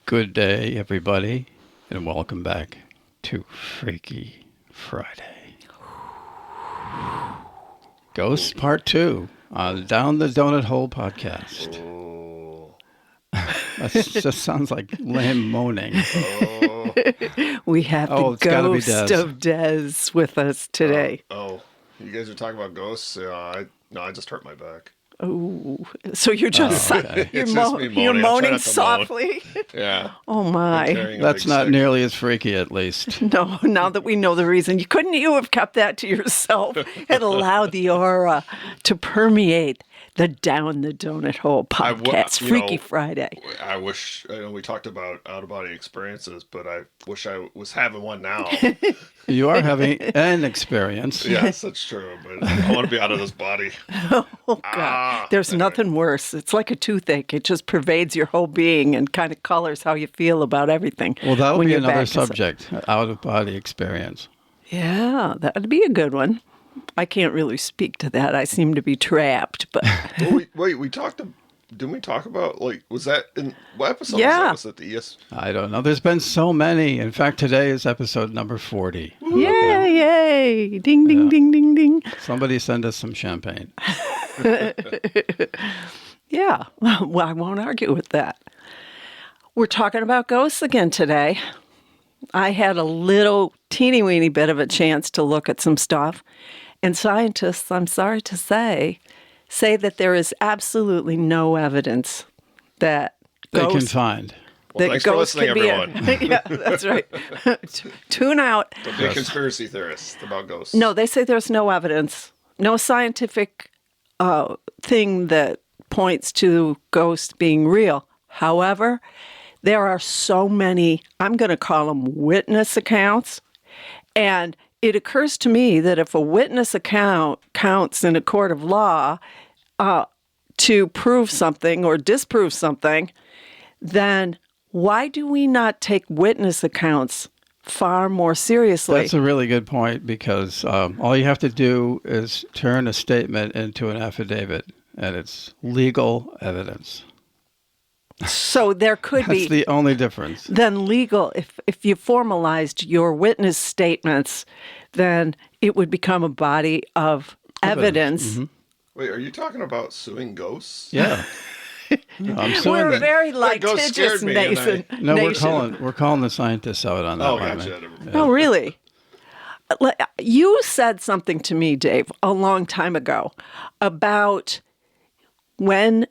Good day, everybody, and welcome back to Freaky Friday. Ghosts Part 2 on Down the Donut Hole podcast. That just sounds like lame moaning. We have the ghost of Des with us today. You guys are talking about ghosts? I just hurt my back. Oh, so you're just okay. you're moaning softly. Yeah. Oh my. That's not nearly as freaky, at least. No, now that we know the reason, couldn't you have kept that to yourself and allowed the aura to permeate the Down the Donut Hole podcast, Freaky Friday? I wish, we talked about out-of-body experiences, but I wish I was having one now. You are having an experience. Yes, that's true, but I want to be out of this body. Oh, God. There's nothing worse. It's like a toothache. It just pervades your whole being and kind of colors how you feel about everything. Well, that would be another subject, out-of-body experience. Yeah, that would be a good one. I can't really speak to that. I seem to be trapped, but... Wait, didn't we talk about, was that in, what episode was that? Was it the ES? I don't know. There's been so many. In fact, today is episode number 40. Yay! Ding, ding, ding, ding, ding. Somebody send us some champagne. Yeah, well, I won't argue with that. We're talking about ghosts again today. I had a little teeny-weeny bit of a chance to look at some stuff, and scientists, I'm sorry to say that there is absolutely no evidence that they can find. Well, thanks for listening, everyone. Yeah, that's right. Tune out. Don't be a conspiracy theorist about ghosts. No, they say there's no evidence, no scientific thing that points to ghosts being real. However, there are so many, I'm going to call them witness accounts, and it occurs to me that if a witness account counts in a court of law to prove something or disprove something, then why do we not take witness accounts far more seriously? That's a really good point, because all you have to do is turn a statement into an affidavit, and it's legal evidence. So there could be... That's the only difference. Then legal, if you formalized your witness statements, then it would become a body of evidence. Mm-hmm. Wait, are you talking about suing ghosts? Yeah. No, I'm suing We're them. very litigious, Nathan. No, we're calling the scientists out on that. Oh, gotcha. Yeah. Oh, really? You said something to me, Dave, a long time ago about when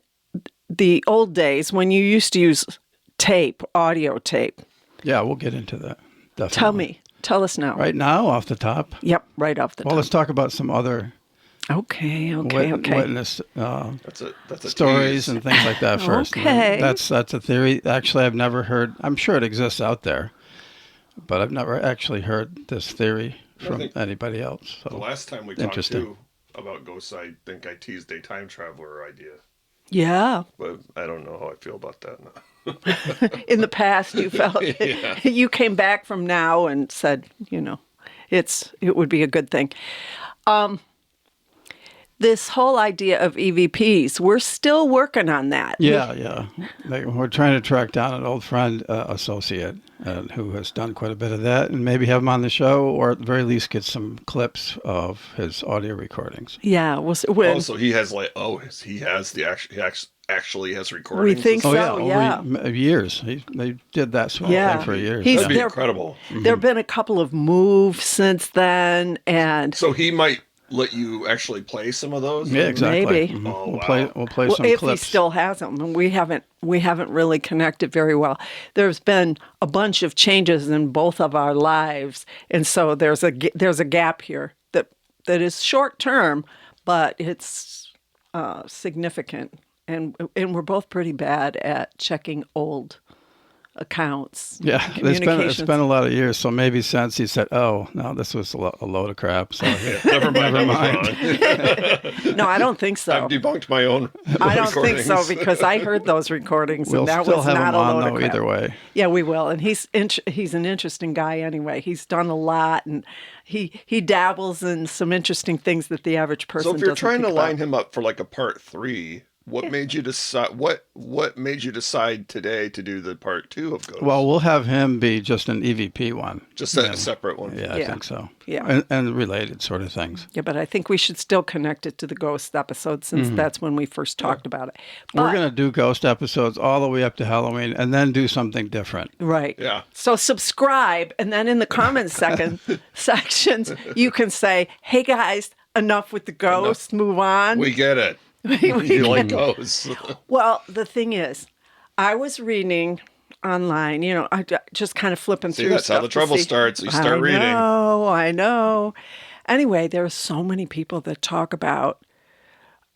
the old days when you used to use tape, audio tape. Yeah, we'll get into that. Definitely. Tell us now. Right now, off the top? Yep, right off the top. Well, let's talk about some other witness that's a stories tease. And things like that first. Okay. That's a theory. Actually, I've never heard, I'm sure it exists out there, but I've never actually heard this theory from anybody else. So, the last time we talked about ghosts, I think I teased a time traveler idea. Yeah. But I don't know how I feel about that now. In the past, you felt you came back from now and said, it would be a good thing. This whole idea of EVPs, we're still working on that. Yeah. We're trying to track down an old friend, associate, who has done quite a bit of that, and maybe have him on the show, or at the very least get some clips of his audio recordings. Yeah. So he has actually has recordings. We think so. Over years. They did that sort of thing for years. That'd be incredible. There have been a couple of moves since then, and so he might let you actually play some of those. Yeah, exactly. Maybe. Mm-hmm. Oh, We'll play some if clips. he still has them, and we haven't really connected very well. There's been a bunch of changes in both of our lives, and so there's a gap here that is short term, but it's significant. And we're both pretty bad at checking old accounts. Yeah, it's communications. been a lot of years. So maybe since he said, "Oh, no, this was a load of crap." So Never mind. I was wrong. No, I don't think so. I've debunked my own. I don't think so recordings. because I heard those recordings we'll and that still was have not him a on load of though. crap. Either way, Yeah, we will, and he's an interesting guy anyway. He's done a lot, and he dabbles in some interesting things that the average person. So if you're doesn't trying to think line about. him up for like a part 3, what made you decide? What made you decide today to do the part 2 of Ghost? well, we'll have him be just an EVP one. just a separate one. Yeah, I Yeah. think so. Yeah. and related sort of things. Yeah, but I think we should still connect it to the ghost episode since that's when we first talked about it. We're But- going to do ghost episodes all the way up to Halloween, and then do something different. Right. Yeah. So subscribe, and then in the comments sections, you can say, "Hey guys, enough with the ghost. Move on." We get it. We You like get- ghosts. Well, the thing is, I was reading online. I just kind of flipping See, through. that's how stuff the to trouble see- starts. You start reading. I know. Anyway, there are so many people that talk about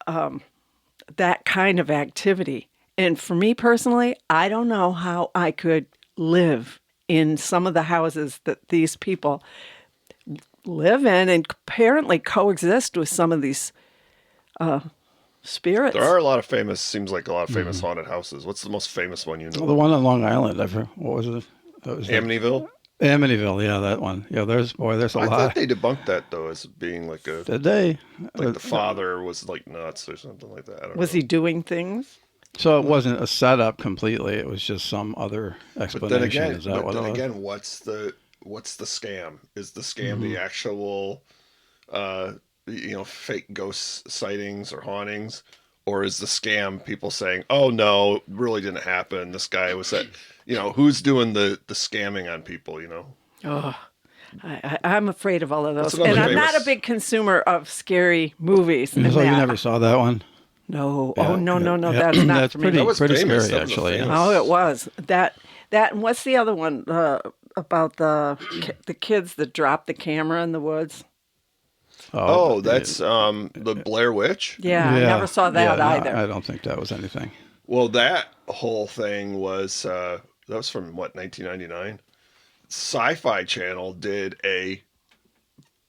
that kind of activity, and for me personally, I don't know how I could live in some of the houses that these people live in, and apparently coexist with some of these spirits. There are a lot of famous. Seems like a lot of famous haunted houses. What's the most famous one you know? The one on Long Island, what was it? That was Amityville. Amityville, yeah, that one. Yeah, there's a I thought lot. they debunked that though as being like a Did they? like the father was like nuts or something like that. I don't Was know. he doing things? So it wasn't a setup completely. It was just some other But explanation. then again, Is that what it was? what's the scam? Is the scam the actual fake ghost sightings or hauntings? Or is the scam people saying, "Oh no, it really didn't happen. This guy was at," who's doing the scamming on people? Oh, I'm afraid of all of those. That's another And I'm not famous- a big consumer of scary movies. And So you that. never saw that one? No. Yeah, Oh, no. yeah. That's not That's for me. pretty That was pretty famous. scary That was a actually. famous- Oh, it was. That and what's the other one about the kids that dropped the camera in the woods? Oh, that's the Blair Witch. Yeah, I never saw that no, either. I don't think that was anything. Well, that whole thing was that was from 1999. Sci-Fi Channel did a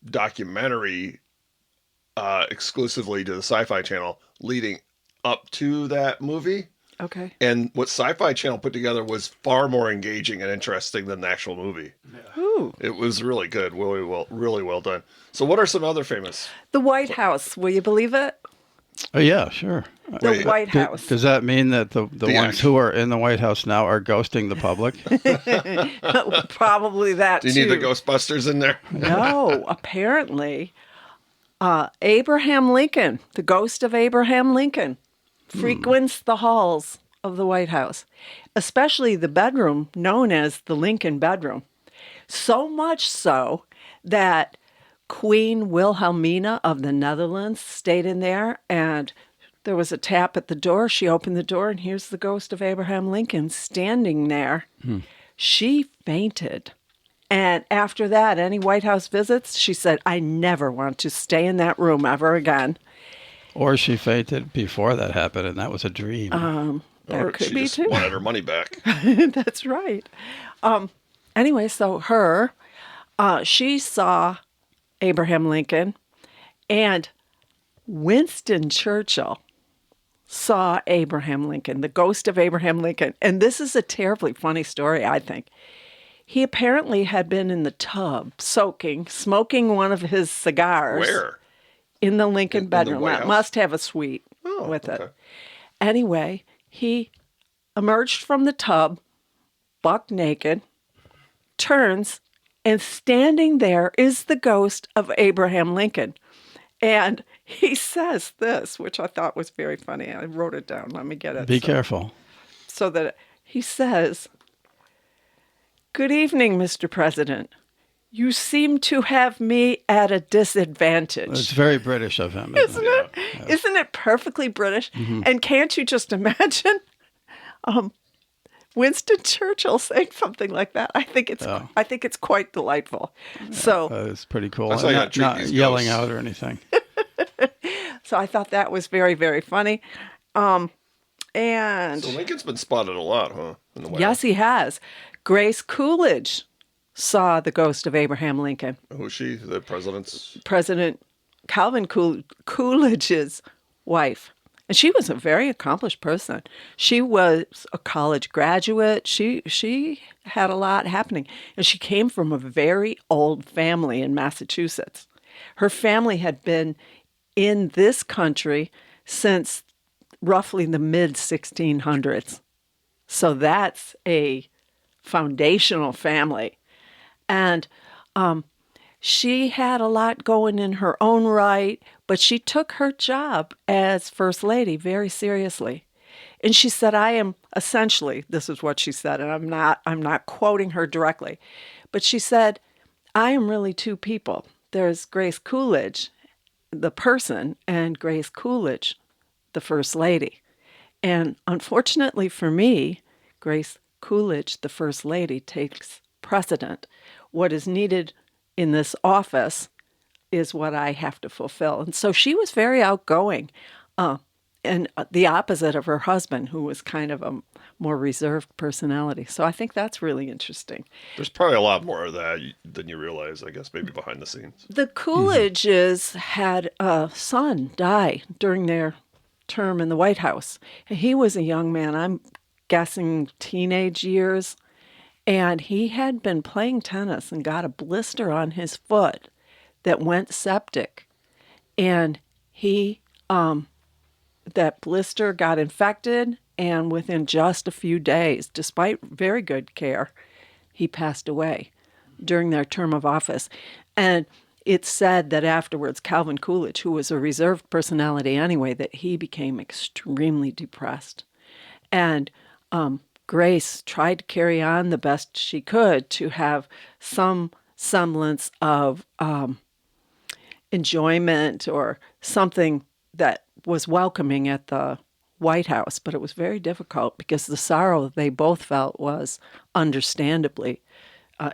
documentary exclusively to the Sci-Fi Channel leading up to that movie. Okay. And what Sci-Fi Channel put together was far more engaging and interesting than the actual movie. Ooh. It was really good, really well done. So, what are some other famous? The White House. Will you believe it? Oh yeah, sure. The Wait, White House. Does that mean that the ones act- who are in the White House now are ghosting the public? Probably that Do you too. need the Ghostbusters in there? No, apparently, Abraham Lincoln, the ghost of Abraham Lincoln, frequents the halls of the White House, especially the bedroom known as the Lincoln bedroom. So much so that Queen Wilhelmina of the Netherlands stayed in there, and there was a tap at the door. She opened the door, and here's the ghost of Abraham Lincoln standing there. She fainted. And after that, any White House visits, she said, "I never want to stay in that room ever again." Or she fainted before that happened, and that was a dream. That Or could she be just too. wanted her money back. That's right. Anyway, so she saw Abraham Lincoln, and Winston Churchill saw Abraham Lincoln, the ghost of Abraham Lincoln. And this is a terribly funny story, I think. He apparently had been in the tub soaking, smoking one of his cigars. Where? In the Lincoln the bedroom. White That House? must have a suite with okay. it. Anyway, he emerged from the tub, buck naked, turns, and standing there is the ghost of Abraham Lincoln. And he says this, which I thought was very funny. I wrote it down. Let me get it. Be careful. So that he says, "Good evening, Mr. President. You seem to have me at a disadvantage." It's very British of him, isn't it? Isn't it perfectly British? And can't you just imagine Winston Churchill saying something like that? I think it's quite delightful. So It's pretty cool. That's how you Not, gotta treat not these yelling ghosts. out or anything. so I thought that was very, very funny. And So Lincoln's been spotted a lot, huh? in the White Yes, House? he has. Grace Coolidge saw the ghost of Abraham Lincoln. Who's she? The president's? President Calvin Coolidge's wife. And she was a very accomplished person. She was a college graduate. She had a lot happening. And she came from a very old family in Massachusetts. Her family had been in this country since roughly the mid 1600s. So that's a foundational family. And she had a lot going in her own right, but she took her job as First Lady very seriously. And she said, I am essentially, this is what she said, and I'm not quoting her directly, but she said, I am really two people. There's Grace Coolidge, the person, and Grace Coolidge, the First Lady. And unfortunately for me, Grace Coolidge, the First Lady, takes precedent. What is needed in this office is what I have to fulfill. And so she was very outgoing, and the opposite of her husband, who was kind of a more reserved personality. So I think that's really interesting. There's probably a lot more of that than you realize, I guess, maybe behind the scenes. The Coolidges had a son die during their term in the White House. He was a young man, I'm guessing teenage years, and he had been playing tennis and got a blister on his foot that went septic. And that blister got infected, and within just a few days, despite very good care, he passed away during their term of office. And it's said that afterwards, Calvin Coolidge, who was a reserved personality anyway, that he became extremely depressed. And Grace tried to carry on the best she could to have some semblance of enjoyment or something that was welcoming at the White House, but it was very difficult because the sorrow they both felt was understandably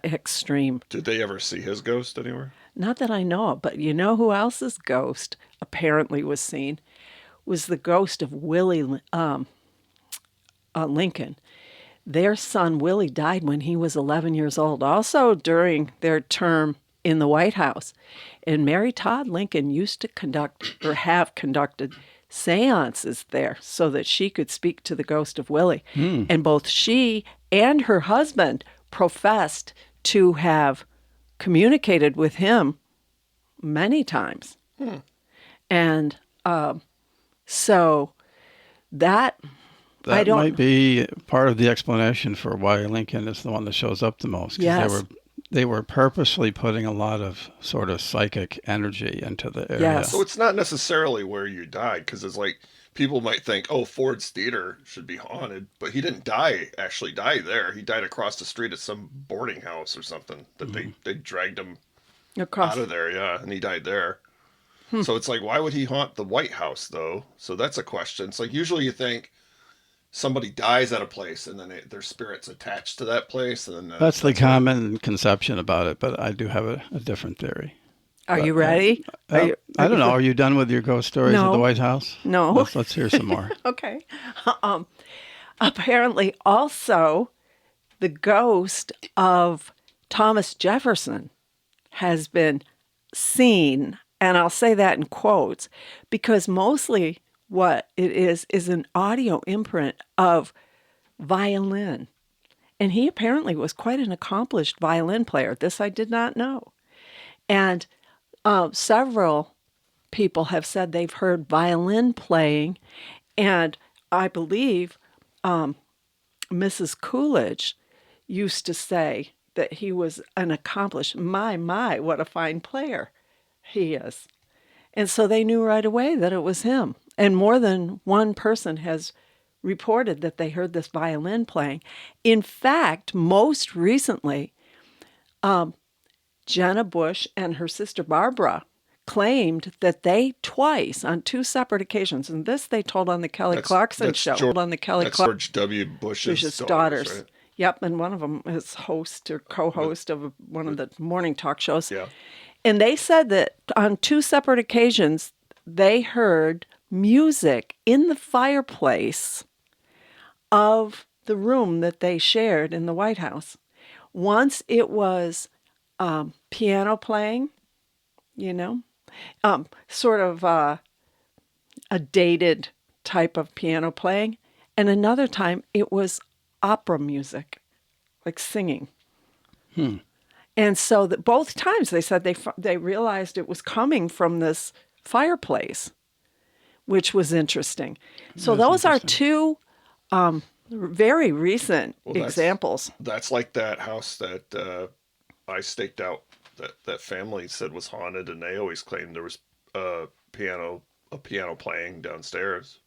extreme. Did they ever see his ghost anywhere? Not that I know of, but you know who else's ghost apparently was seen? Was the ghost of Willie Lincoln. Their son Willie died when he was 11 years old, also during their term in the White House. And Mary Todd Lincoln used to conduct or have conducted seances there so that she could speak to the ghost of Willie. And both she and her husband professed to have communicated with him many times. And so that I That don't. might be part of the explanation for why Lincoln is the one that shows up the most. 'Cause Yes. they were purposely putting a lot of sort of psychic energy into the area. Yes. So it's not necessarily where you died, because it's like people might think, oh, Ford's Theater should be haunted, but he didn't actually die there. He died across the street at some boarding house or something that they dragged him Across. out of there, yeah, and he died there. So it's like, why would he haunt the White House, though? So that's a question. It's like, usually you think somebody dies at a place and then their spirit's attached to that place. And then That's the common conception about it, but I do have a different theory. Are you ready? I don't know. Are you done with your ghost stories No. at the White House? No. Let's hear some more. Okay. Apparently, also, the ghost of Thomas Jefferson has been seen, and I'll say that in quotes, because mostly what it is an audio imprint of violin. And he apparently was quite an accomplished violin player. This I did not know. And several people have said they've heard violin playing, and I believe Mrs. Coolidge used to say that he was an accomplished, my, what a fine player he is. And so they knew right away that it was him. And more than one person has reported that they heard this violin playing. In fact, most recently, Jenna Bush and her sister Barbara claimed that they twice, on two separate occasions, and this they told on the Kelly Clarkson show, on the Kelly That's Clarkson George W. Bush's daughters. Right? Yep, and one of them is host or co-host of one of the morning talk shows. Yeah. And they said that on two separate occasions, they heard music in the fireplace of the room that they shared in the White House. Once it was piano playing, you know, sort of a dated type of piano playing. And another time it was opera music, like singing. And so that both times they said they realized it was coming from this fireplace, which was interesting. So That's those are interesting. two very recent Well, examples. That's like that house that I staked out that family said was haunted, and they always claimed there was a piano playing downstairs.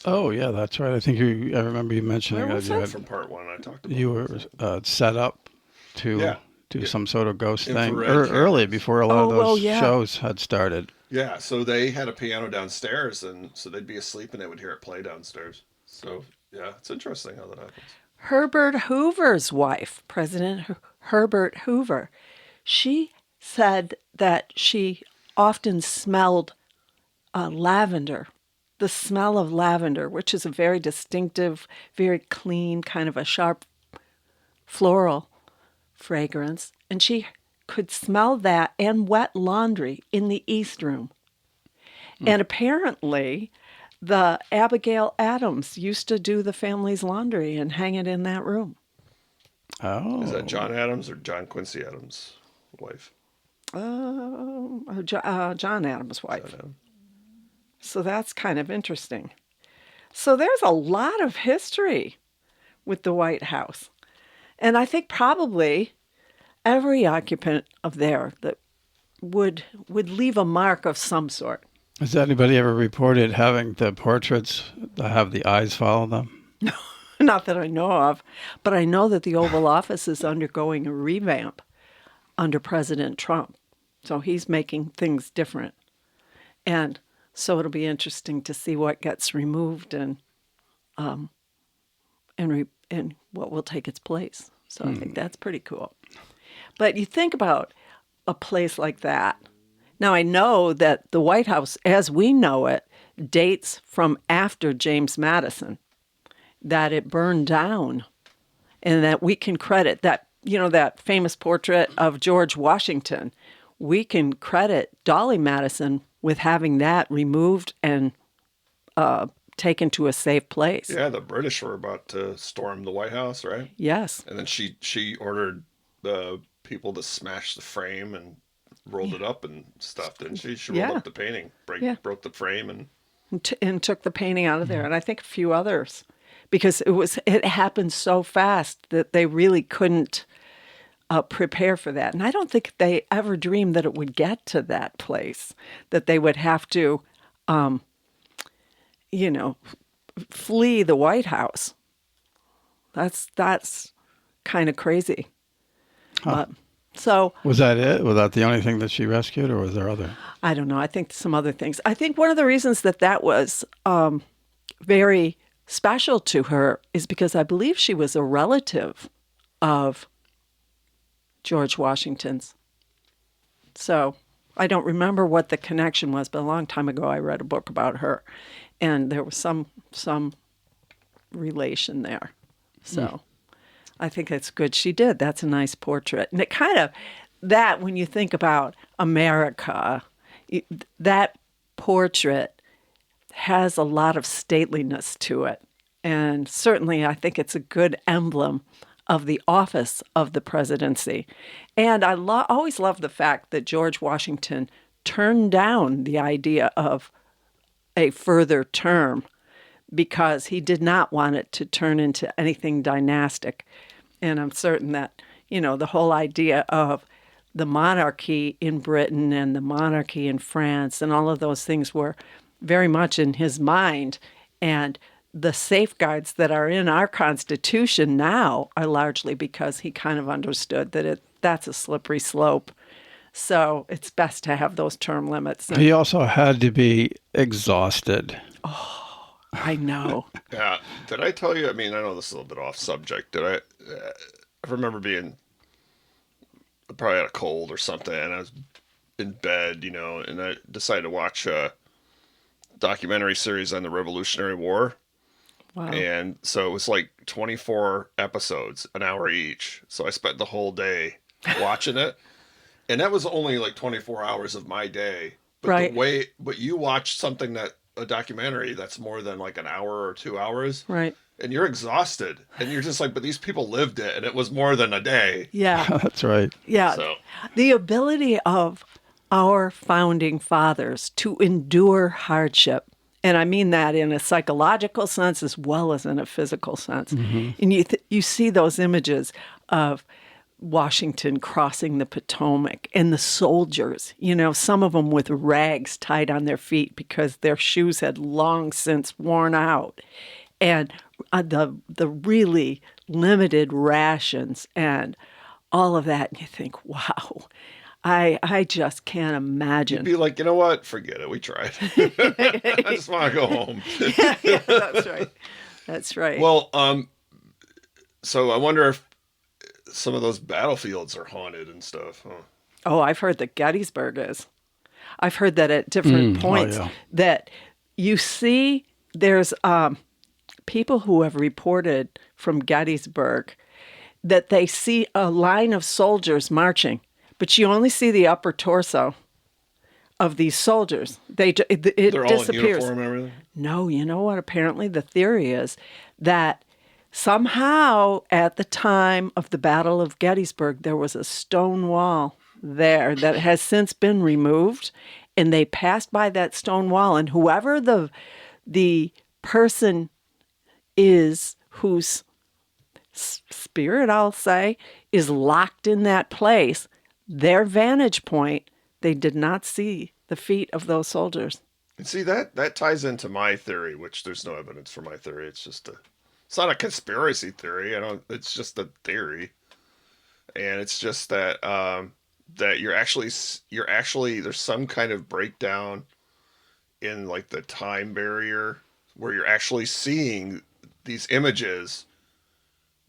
Oh So yeah, that's right. I remember you mentioning Where that was you that? from part one, I talked about you it. were So. set up to Yeah, do yeah, some sort of ghost thing infrared early cameras. before a lot of Oh, those well, yeah. shows had started. Yeah, so they had a piano downstairs, and so they'd be asleep, and they would hear it play downstairs. So yeah, it's interesting how that happens. Herbert Hoover's wife, Herbert Hoover, she said that she often smelled lavender, the smell of lavender, which is a very distinctive, very clean, kind of a sharp floral fragrance. And she could smell that and wet laundry in the East Room. And apparently, the Abigail Adams used to do the family's laundry and hang it in that room. Is that Oh, John Adams or John Quincy Adams' wife? John Adams' John wife. Adams. So that's kind of interesting. So there's a lot of history with the White House. And I think probably every occupant of there that would leave a mark of some sort. has anybody ever reported having the portraits have the eyes follow them? Not that I know of, but I know that the Oval Office is undergoing a revamp under President Trump. So he's making things different. And so it'll be interesting to see what gets removed and what will take its place. So I think that's pretty cool. But you think about a place like that. Now I know that the White House, as we know it, dates from after James Madison, that it burned down, and that we can credit that, that famous portrait of George Washington. We can credit Dolly Madison with having that removed and taken to a safe place. Yeah, the British were about to storm the White House, right? Yes. And then she ordered the people to smash the frame and rolled it up and stuff, didn't she? She rolled Yeah. up the painting, Yeah. broke the frame, and And took the painting out of there, and I think a few others, because it happened so fast that they really couldn't prepare for that. And I don't think they ever dreamed that it would get to that place, that they would have to, you know, flee the White House. That's kind of crazy. But so Was that it? Was that the only thing that she rescued, or was there other? I don't know. I think some other things. I think one of the reasons that was very special to her is because I believe she was a relative of George Washington's. So I don't remember what the connection was, but a long time ago I read a book about her, and there was some relation there. So I think it's good she did. That's a nice portrait, and it kind of that when you think about America, that portrait has a lot of stateliness to it. And certainly, I think it's a good emblem of the office of the presidency. And I always love the fact that George Washington turned down the idea of a further term because he did not want it to turn into anything dynastic. And I'm certain that, the whole idea of the monarchy in Britain and the monarchy in France and all of those things were very much in his mind. And the safeguards that are in our Constitution now are largely because he kind of understood that that's a slippery slope. So it's best to have those term limits. And He also had to be exhausted. I know. yeah. Did I tell you? I mean, I know this is a little bit off subject. Did I? I remember I probably had a cold or something, and I was in bed, and I decided to watch a documentary series on the Revolutionary War. Wow. And so it was like 24 episodes, an hour each. So I spent the whole day watching it. And that was only like 24 hours of my day. But Right. but you watch something a documentary that's more than like an hour or 2 hours. Right. And you're exhausted. And you're just like, but these people lived it and it was more than a day. Yeah. That's right. Yeah. So The ability of our founding fathers to endure hardship. And I mean that in a psychological sense as well as in a physical sense. And you see those images of Washington crossing the Potomac and the soldiers, some of them with rags tied on their feet because their shoes had long since worn out. And the really limited rations and all of that. And you think, wow, I just can't imagine. be like, you know what? Forget it. We tried. I just want to go home. Yeah, that's right. That's right. Well, so I wonder if some of those battlefields are haunted and stuff. Huh? Oh, I've heard that Gettysburg is. I've heard that at different points yeah. that you see there's people who have reported from Gettysburg that they see a line of soldiers marching, but you only see the upper torso of these soldiers. It They're all in disappears. uniform and everything? No, you know what? Apparently the theory is that somehow at the time of the Battle of Gettysburg, there was a stone wall there that has since been removed, and they passed by that stone wall, and whoever the person is whose spirit, I'll say, is locked in that place, their vantage point, they did not see the feet of those soldiers. And see, that ties into my theory, which there's no evidence for my theory. It's not a conspiracy theory. It's just a theory. And it's just that, that you're actually, there's some kind of breakdown in like the time barrier where you're actually seeing these images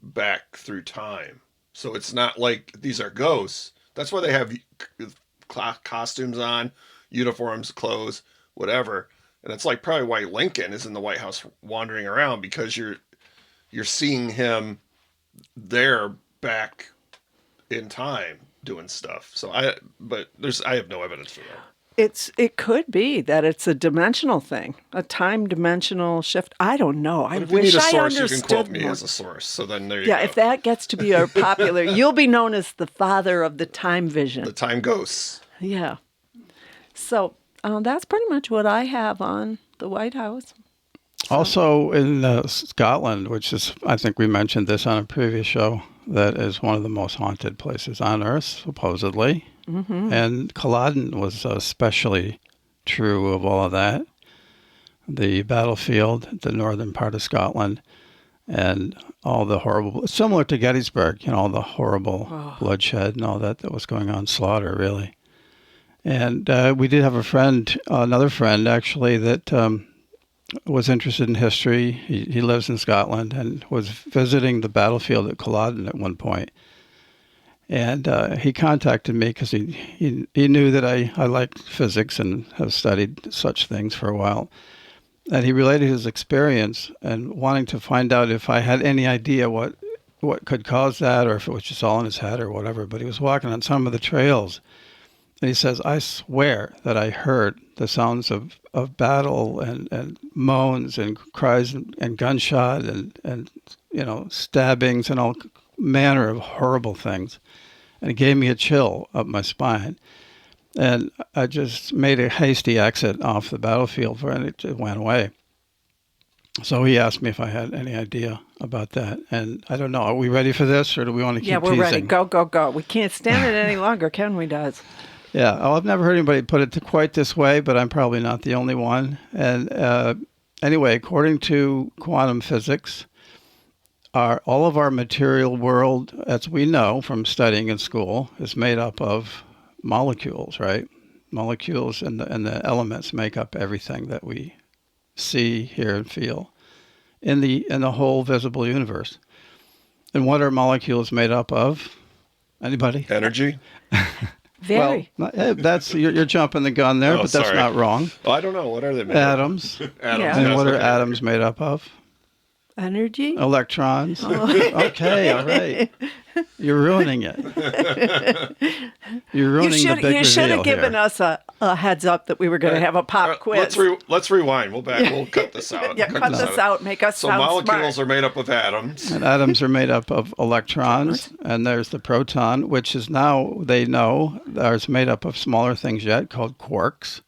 back through time. So it's not like these are ghosts. That's why they have costumes on, uniforms, clothes, whatever. And it's like probably why Lincoln is in the White House wandering around, because you're seeing him there back in time doing stuff. So I have no evidence for that. It could be that it's a dimensional thing, a time dimensional shift. I don't know. I But if you wish need a I source, you understood can quote me more. as a source. So then there you Yeah, go. if that gets to be a popular, you'll be known as the father of the time vision. The time ghosts. Yeah. So that's pretty much what I have on the White House. Also in Scotland, which is, I think we mentioned this on a previous show, that is one of the most haunted places on Earth, supposedly. Mm-hmm. And Culloden was especially true of all of that. The battlefield, the northern part of Scotland, and all the horrible, similar to Gettysburg, all the horrible bloodshed and all that was going on, slaughter, really. And we did have another friend actually, that was interested in history. He lives in Scotland and was visiting the battlefield at Culloden at one point. And he contacted me because he knew that I liked physics and have studied such things for a while. And he related his experience and wanting to find out if I had any idea what could cause that, or if it was just all in his head or whatever. But he was walking on some of the trails. And he says, I swear that I heard the sounds of battle and moans and cries and gunshot and stabbings and all manner of horrible things. And it gave me a chill up my spine. And I just made a hasty exit off the battlefield and it went away. So he asked me if I had any idea about that. And I don't know, are we ready for this or do we want to keep teasing? Yeah, we're ready. Go, go, go. We can't stand it any longer, can we, Daz? Yeah, I've never heard anybody put it quite this way, but I'm probably not the only one. And anyway, according to quantum physics, all of our material world, as we know from studying in school, is made up of molecules, right? Molecules and the elements make up everything that we see, hear, and feel in the whole visible universe. And what are molecules made up of? Anybody? Energy? Very. Well, that's you're jumping the gun there, but that's sorry. not wrong. Oh, I don't know. What are they made of? Atoms. Yeah. And what are okay. atoms made up of? Energy? Electrons. Okay, all right. You're ruining it. You're ruining the big You should reveal have given here. us a heads up that we were going to have a pop quiz. Let's rewind. We'll cut this out. Yeah, cut this out. Make us So sound molecules smart. are made up of atoms. And atoms are made up of electrons, and there's the proton, which is now, they know, is made up of smaller things yet called quarks.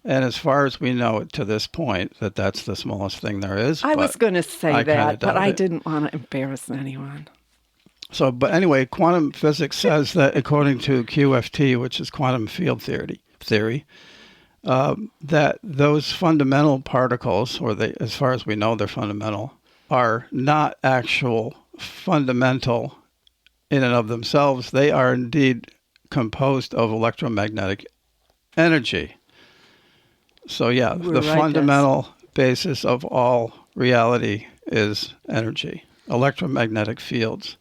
And as far as we know to this point, that's the smallest thing there is. I was but going to say I kinda that, but doubt I it. didn't want to embarrass anyone. So, but anyway, quantum physics says that according to QFT, which is quantum field theory, that those fundamental particles, or they, as far as we know, they're fundamental, are not actual fundamental in and of themselves. They are indeed composed of electromagnetic energy. So yeah, We're the right, fundamental basis of all reality is energy, electromagnetic fields.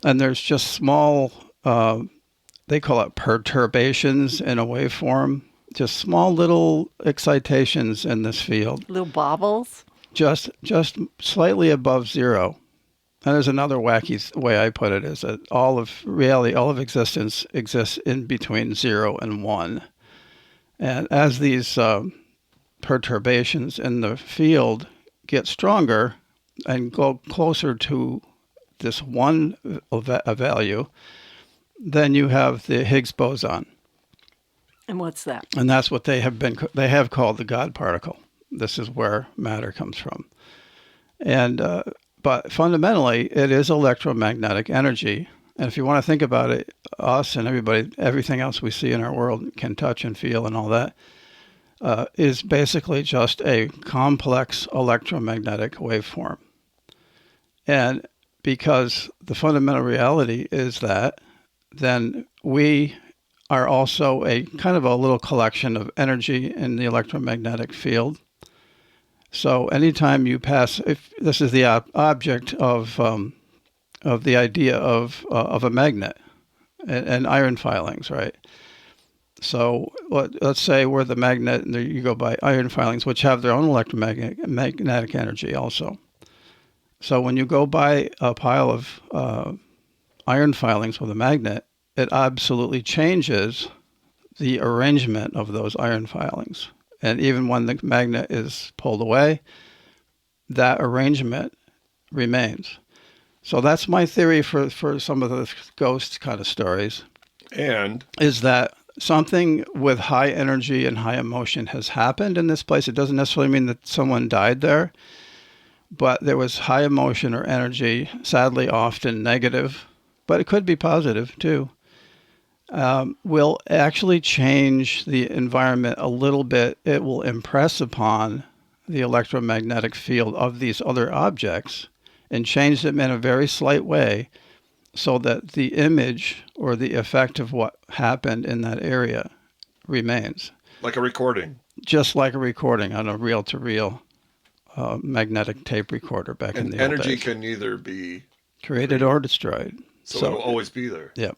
And there's just small, they call it perturbations in a waveform, just small little excitations in this field, Little bobbles. just slightly above zero. And there's another wacky way I put it is that all of reality, all of existence exists in between 0 and 1. And as these perturbations in the field get stronger and go closer to this one value, then you have the Higgs boson. And what's that? And that's what they have called the God particle. This is where matter comes from. And but fundamentally, it is electromagnetic energy. And if you want to think about it, us and everybody, everything else we see in our world can touch and feel and all that, is basically just a complex electromagnetic waveform. And because the fundamental reality is that, then we are also a kind of a little collection of energy in the electromagnetic field. So anytime you pass, if this is the object of the idea of a magnet and iron filings, right? So let's say we're the magnet, and you go by iron filings, which have their own electromagnetic energy also. So when you go by a pile of iron filings with a magnet, it absolutely changes the arrangement of those iron filings. And even when the magnet is pulled away, that arrangement remains. So that's my theory for some of the ghost kind of stories, And is that something with high energy and high emotion has happened in this place. It doesn't necessarily mean that someone died there, but there was high emotion or energy, sadly often negative, but it could be positive too, will actually change the environment a little bit. It will impress upon the electromagnetic field of these other objects and change them in a very slight way so that the image or the effect of what happened in that area remains. like a recording. Just like a recording on a reel-to-reel magnetic tape recorder back in And the old energy days. can either be, Created or destroyed. so it'll always be there. Yeah.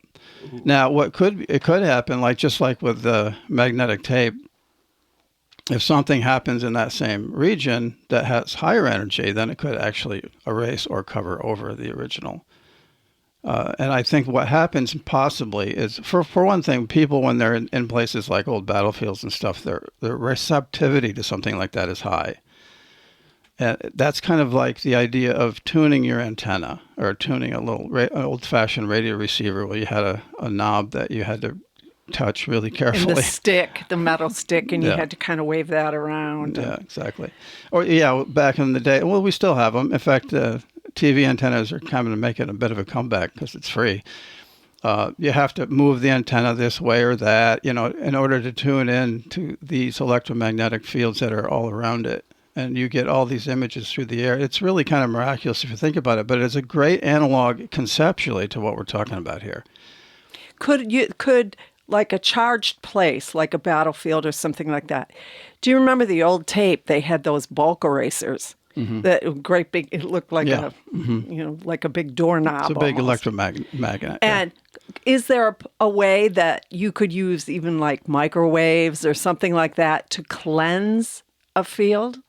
Now, it could happen, just like with the magnetic tape, if something happens in that same region that has higher energy, then it could actually erase or cover over the original. And I think what happens possibly is, for one thing, people, when they're in places like old battlefields and stuff, their receptivity to something like that is high. And that's kind of like the idea of tuning your antenna, or tuning a little old-fashioned radio receiver where you had a knob that you had to touch really And carefully. the stick, the metal stick, and you Yeah. had to kind of wave that around. Yeah, exactly. Or back in the day, well, we still have them. In fact, TV antennas are kind of making a bit of a comeback because it's free. You have to move the antenna this way or that, in order to tune in to these electromagnetic fields that are all around it. And you get all these images through the air. It's really kind of miraculous if you think about it, but it's a great analog conceptually to what we're talking about here. Could like a charged place, like a battlefield or something like that. Do you remember the old tape? They had those bulk erasers. That great big. It looked like like a big doorknob. It's a big almost. electromagnet. And is there a way that you could use even like microwaves or something like that to cleanse a field?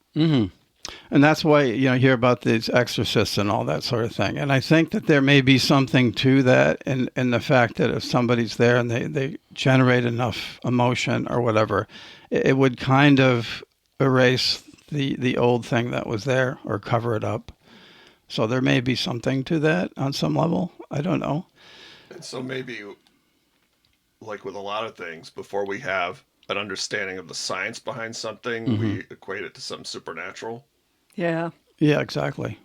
And that's why, you hear about these exorcists and all that sort of thing. And I think that there may be something to that in the fact that if somebody's there and they generate enough emotion or whatever, it would kind of erase the old thing that was there or cover it up. So there may be something to that on some level. I don't know. And so maybe, like with a lot of things, before we have an understanding of the science behind something, we equate it to something supernatural. Yeah. Yeah, exactly.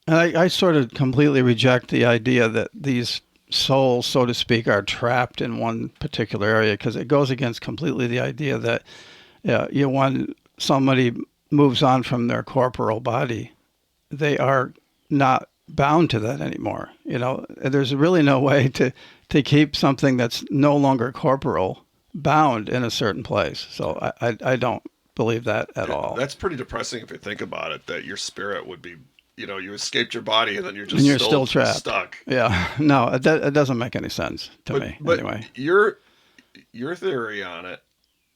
And I sort of completely reject the idea that these souls, so to speak, are trapped in one particular area because it goes against completely the idea that when somebody moves on from their corporal body, they are not bound to that anymore. There's really no way to keep something that's no longer corporal bound in a certain place. So I don't believe that at all. That's pretty depressing if you think about it, that your spirit would be, you escaped your body and then you're just And you're still trapped. stuck. Yeah, no, it doesn't make any sense to me But anyway. your theory on it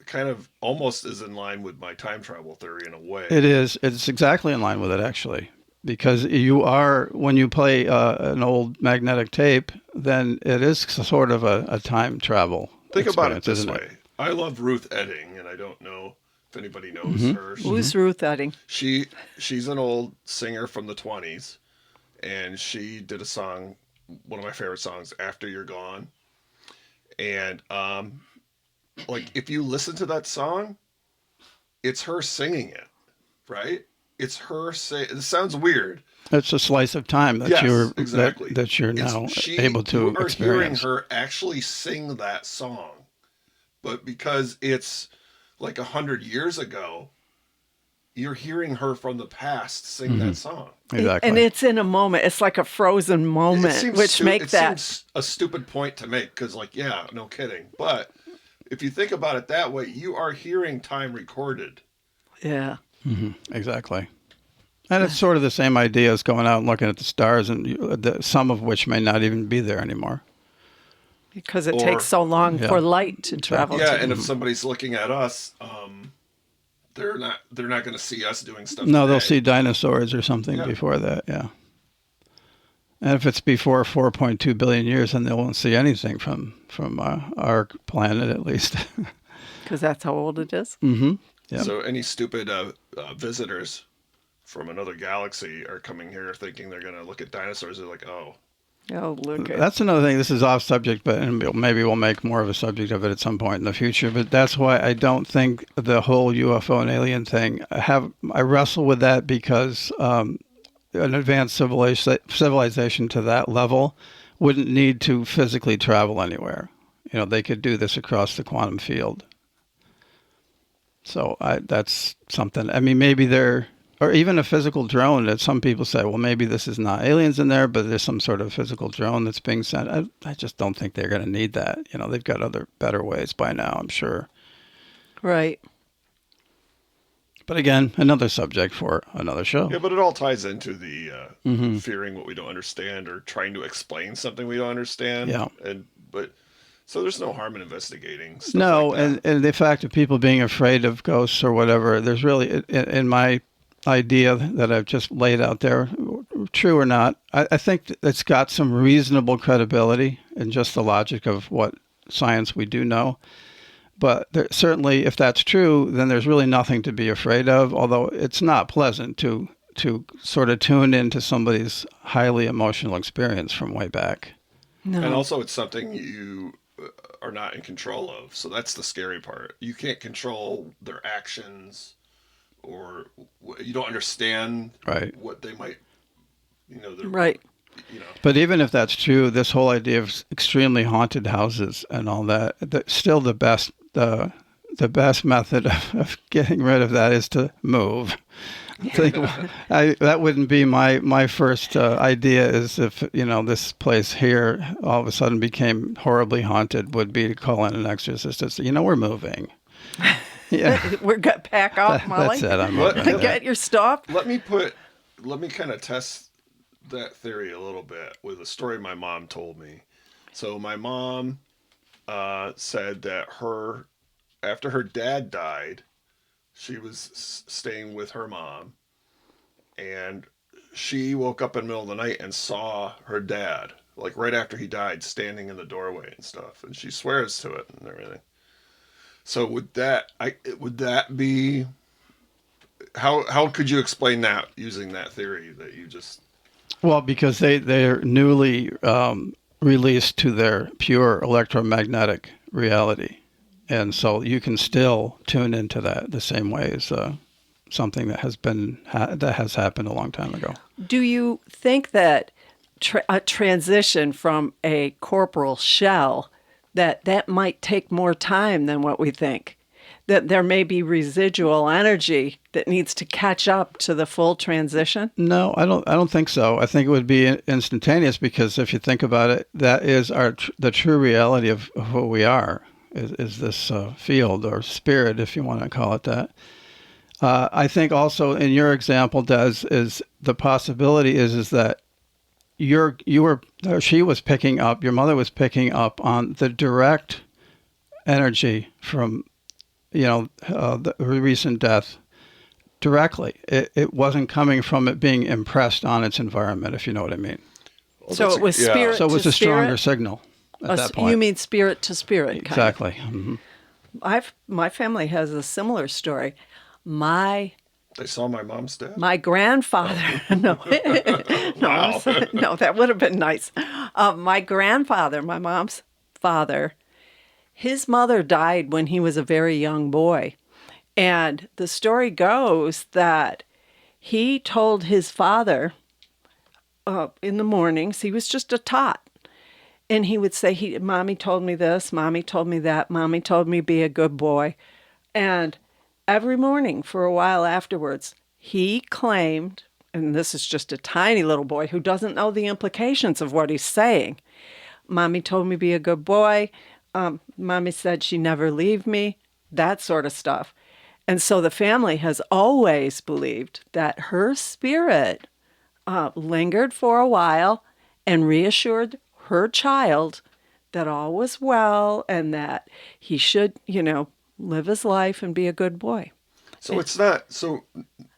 kind of almost is in line with my time travel theory in a way. It is. It's exactly in line with it, actually. Because when you play an old magnetic tape, then it is sort of a time travel. Think about it this isn't way. I love Ruth Edding, and I don't know if anybody knows Mm-hmm. her. Who's Ruth Edding? She's an old singer from the 20s, and she did a song, one of my favorite songs, After You're Gone. And like if you listen to that song, it's her singing it, right? It's her say. It sounds weird. It's a slice of time that Yes, you're exactly. that you're now able to you are experience. hearing her actually sing that song, but because it's like 100 years ago, you're hearing her from the past sing that song. Exactly. And it's in a moment. It's like a frozen moment, which It seems a stupid point to make because, like, yeah, no kidding. But if you think about it that way, you are hearing time recorded. Yeah. Exactly. And it's sort of the same idea as going out and looking at the stars, and some of which may not even be there anymore. Because it takes so long for light to travel. Yeah, to and if somebody's looking at us, they're not going to see us doing stuff. No, they'll today. see dinosaurs or something before that. Yeah. And if it's before 4.2 billion years, then they won't see anything from our planet, at least. Because that's how old it is. Yeah. So any stupid visitors from another galaxy are coming here thinking they're going to look at dinosaurs. They're like, oh. Oh, look at That's another thing. This is off subject, but maybe we'll make more of a subject of it at some point in the future. But that's why I don't think the whole UFO and alien thing. I wrestle with that because an advanced civilization to that level wouldn't need to physically travel anywhere. They could do this across the quantum field. So that's something. I mean, maybe or even a physical drone that some people say, well, maybe this is not aliens in there, but there's some sort of physical drone that's being sent. I just don't think they're going to need that. They've got other better ways by now, I'm sure. right. But again, another subject for another show. Yeah, but it all ties into the fearing what we don't understand or trying to explain something we don't understand. Yeah. So there's no harm in investigating stuff No, like that. and the fact of people being afraid of ghosts or whatever, there's really, in my idea that I've just laid out there, true or not, I think it's got some reasonable credibility in just the logic of what science we do know. But certainly, if that's true, then there's really nothing to be afraid of, although it's not pleasant to sort of tune into somebody's highly emotional experience from way back. No. And also, it's something you are not in control of. So that's the scary part. You can't control their actions, or you don't understand what they might, right. But even if that's true, this whole idea of extremely haunted houses and all that, still the best method of getting rid of that is to move. That wouldn't be my first idea. Is if this place here all of a sudden became horribly haunted, would be to call in an exorcist and say, we're moving. Yeah, We're going to pack up, Molly. that's it. I'm moving. Get your stuff. Let me kind of test that theory a little bit with a story my mom told me. So my mom said that after her dad died, she was staying with her mom, and she woke up in the middle of the night and saw her dad, like right after he died, standing in the doorway and stuff, and she swears to it and everything. So would that be how could you explain that using that theory that you just? Well, because they're newly released to their pure electromagnetic reality. And so you can still tune into that the same way as something that has happened a long time ago. Do you think that a transition from a corporal shell that might take more time than what we think? That there may be residual energy that needs to catch up to the full transition? No, I don't think so. I think it would be instantaneous because if you think about it, that is the true reality of who we are. Is this field or spirit, if you want to call it that. I think also in your example, Des, is the possibility is that she was picking up, your mother was picking up on the direct energy from, the recent death directly. It wasn't coming from it being impressed on its environment, if you know what I mean. Well, So it was spirit So it was to a stronger spirit? signal at that point. You mean spirit to spirit? Exactly. Mm-hmm. My family has a similar story. My They saw my mom's dad. My grandfather, no, Wow. no, that would have been nice. My grandfather, my mom's father, his mother died when he was a very young boy. And the story goes that he told his father in the mornings, he was just a tot. And he would say, Mommy told me this, Mommy told me that, Mommy told me be a good boy. And every morning for a while afterwards, he claimed, and this is just a tiny little boy who doesn't know the implications of what he's saying. Mommy told me be a good boy. Mommy said she never leave me, that sort of stuff. And so the family has always believed that her spirit lingered for a while and reassured her child that all was well and that he should, live his life and be a good boy. So it's not. So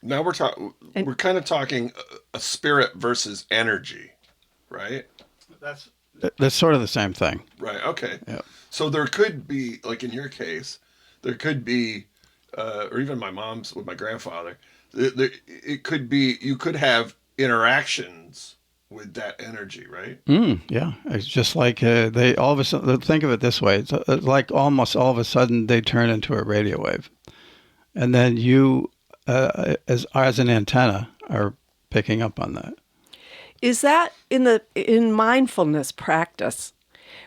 now we're kind of talking a spirit versus energy, right? That's sort of the same thing. Right. Okay. Yeah. So there could be, like in your case, there could be, or even my mom's with my grandfather. It could be you could have interactions with that energy, right? Yeah, it's just like they all of a sudden, think of it this way. It's like almost all of a sudden they turn into a radio wave. And then you, as an antenna, are picking up on that. Is that in mindfulness practice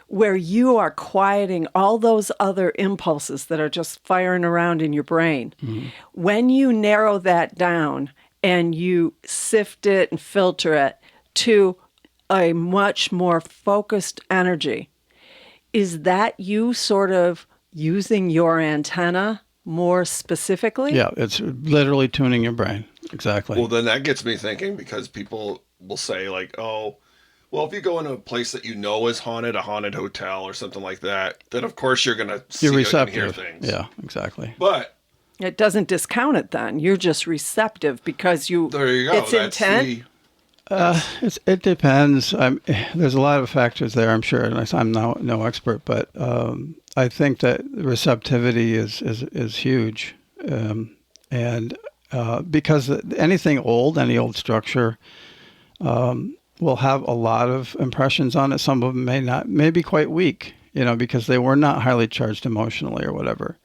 where you are quieting all those other impulses that are just firing around in your brain? Mm-hmm. When you narrow that down and you sift it and filter it to a much more focused energy, is that you sort of using your antenna more specifically? Yeah, it's literally tuning your brain. Exactly. Well, then that gets me thinking because people will say like, oh, well, if you go into a place that you know is haunted, a haunted hotel or something like that, then of course you're going to see You're and receptive. hear things. Yeah, exactly. But it doesn't discount it then. You're just receptive because there you go. It's intent. It depends. There's a lot of factors there, I'm sure. And I'm no expert, but I think that receptivity is huge, and because any old structure, will have a lot of impressions on it. Some of them may be quite weak, because they were not highly charged emotionally or whatever.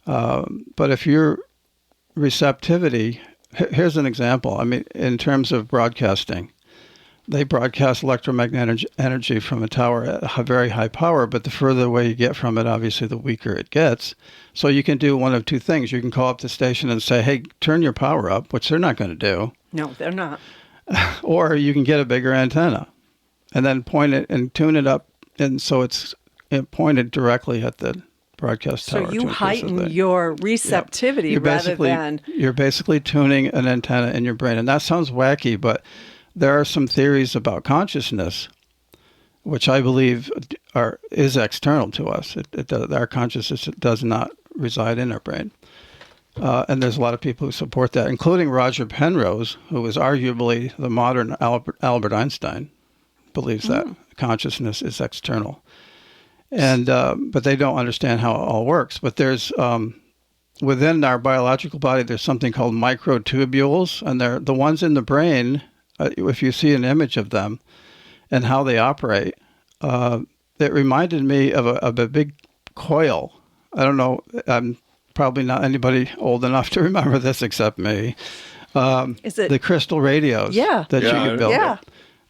But if your receptivity, here's an example. I mean, in terms of broadcasting, they broadcast electromagnetic energy from a tower at a very high power, but the further away you get from it, obviously, the weaker it gets. So you can do one of two things. You can call up the station and say, hey, turn your power up, which they're not going to do. No, they're not. Or you can get a bigger antenna and then point it and tune it up. And so it's pointed directly at the broadcast tower. So you heighten your receptivity rather than... You're basically tuning an antenna in your brain. And that sounds wacky, but there are some theories about consciousness, which I believe is external to us. Our consciousness does not reside in our brain. And there's a lot of people who support that, including Roger Penrose, who is arguably the modern Albert Einstein, believes that consciousness is external. And but they don't understand how it all works. But there's within our biological body, there's something called microtubules, and they're the ones in the brain. If you see an image of them and how they operate, it reminded me of a big coil. I don't know. I'm probably not anybody old enough to remember this except me. Is it the crystal radios? Yeah. That you could build. Yeah.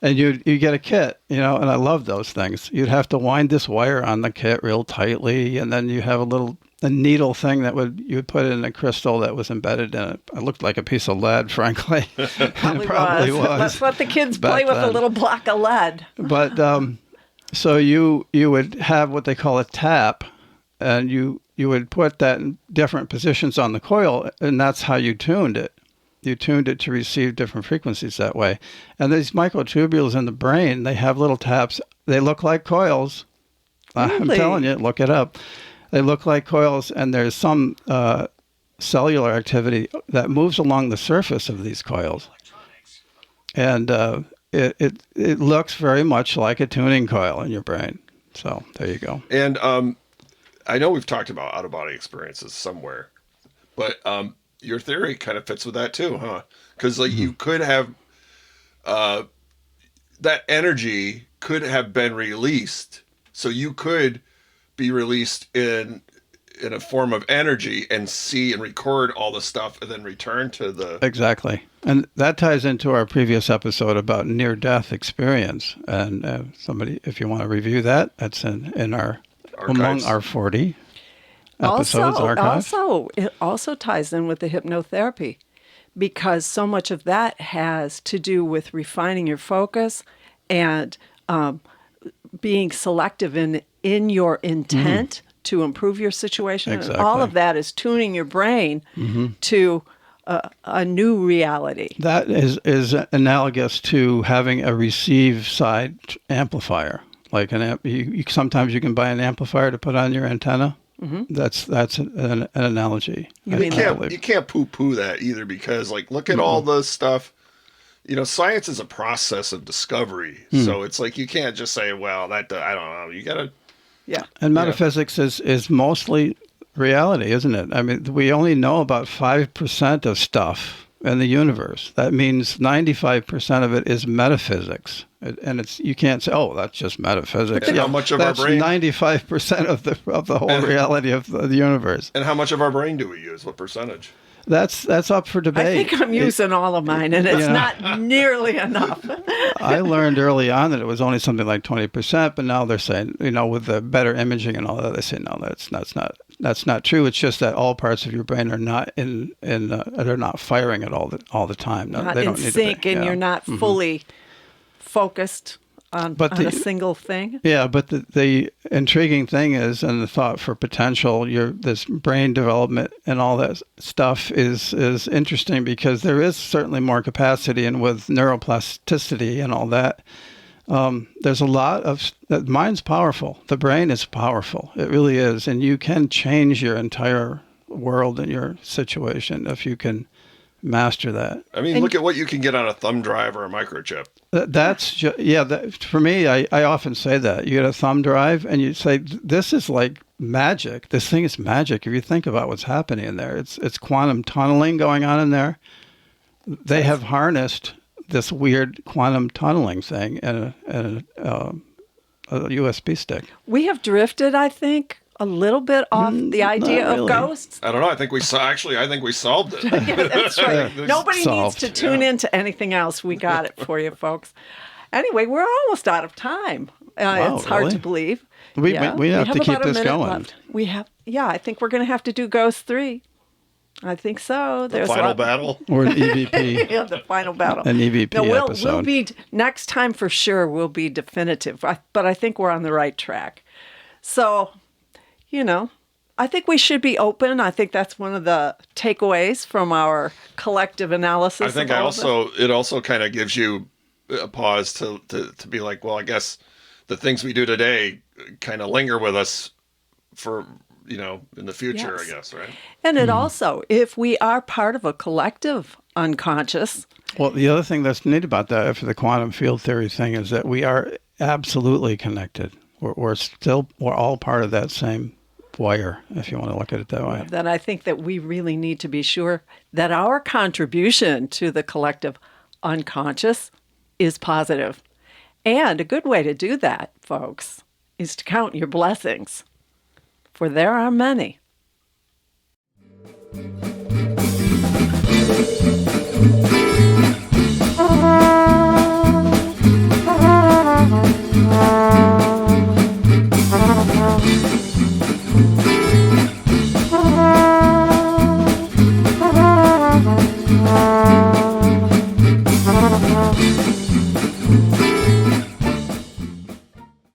And you get a kit, and I love those things. You'd have to wind this wire on the kit real tightly, and then you have a needle thing that you would put in a crystal that was embedded in it. It looked like a piece of lead, frankly. Probably was. That's what the kids play with, a little block of lead. But so you would have what they call a tap, and you would put that in different positions on the coil, and that's how you tuned it. You tuned it to receive different frequencies that way. And these microtubules in the brain, they have little taps. They look like coils. Really? I'm telling you, look it up. They look like coils, and there's some cellular activity that moves along the surface of these coils. And it looks very much like a tuning coil in your brain. So there you go. And I know we've talked about out-of-body experiences somewhere, but your theory kind of fits with that too, huh? Because you could have that energy could have been released, so you could be released in a form of energy and see and record all the stuff and then return to the... Exactly. And that ties into our previous episode about near-death experience. And somebody, if you want to review that, that's in our Archives. Among our 40 episodes archive. It also ties in with the hypnotherapy, because so much of that has to do with refining your focus and being selective in your intent to improve your situation. Exactly. And all of that is tuning your brain to a new reality. That is analogous to having a receive side amplifier. Like sometimes you can buy an amplifier to put on your antenna. Mm-hmm. That's an analogy. You can't poo-poo that either, because look at all the stuff. Science is a process of discovery. So it's you can't just say, well, that I don't know. You gotta. Yeah. And metaphysics is mostly reality, isn't it? I mean, we only know about 5% of stuff in the universe. That means 95% of it is metaphysics. And you can't say, oh, that's just metaphysics. And how much of our brain? 95% of the whole reality of the universe. And how much of our brain do we use? What percentage? That's up for debate. I think I'm using all of mine, and it's not nearly enough. I learned early on that it was only something like 20%, but now they're saying, with the better imaging and all that, they say, no, that's not true. It's just that all parts of your brain are not they're not firing it all the time. No, Not they in don't need sync, to be, and you're not fully focused on a single thing. Yeah, but the intriguing thing is, and the thought for potential, this brain development and all that stuff is interesting, because there is certainly more capacity, and with neuroplasticity and all that, there's a lot of the mind's powerful. The brain is powerful. It really is, and you can change your entire world and your situation if you can master that. I mean, look at what you can get on a thumb drive or a microchip. For me, I often say that. You get a thumb drive and you say, this is like magic. This thing is magic. If you think about what's happening in there, it's quantum tunneling going on in there. They have harnessed this weird quantum tunneling thing in a USB stick. We have drifted, I think, a little bit off the idea of ghosts. I don't know. I think we solved it. Yeah, that's right. Nobody needs solved. to tune into anything else. We got it for you, folks. Anyway, we're almost out of time. Wow, it's hard really? to believe. We have to keep about a this minute going. left. We have, I think we're going to have to do Ghost 3. I think so. The final battle? Or an EVP. Yeah, the final battle. An EVP episode. We'll be, next time for sure, we'll be definitive. But I think we're on the right track. So, I think we should be open. I think that's one of the takeaways from our collective analysis. I think it also kind of gives you a pause to be like, well, I guess the things we do today kind of linger with us for in the future, Yes. I guess, right? And it also, if we are part of a collective unconscious, Well, the other thing that's neat about that, for the quantum field theory thing, is that we are absolutely connected. We're all part of that same wire, if you want to look at it that way. then I think that we really need to be sure that our contribution to the collective unconscious is positive. And a good way to do that, folks, is to count your blessings, for there are many. Ah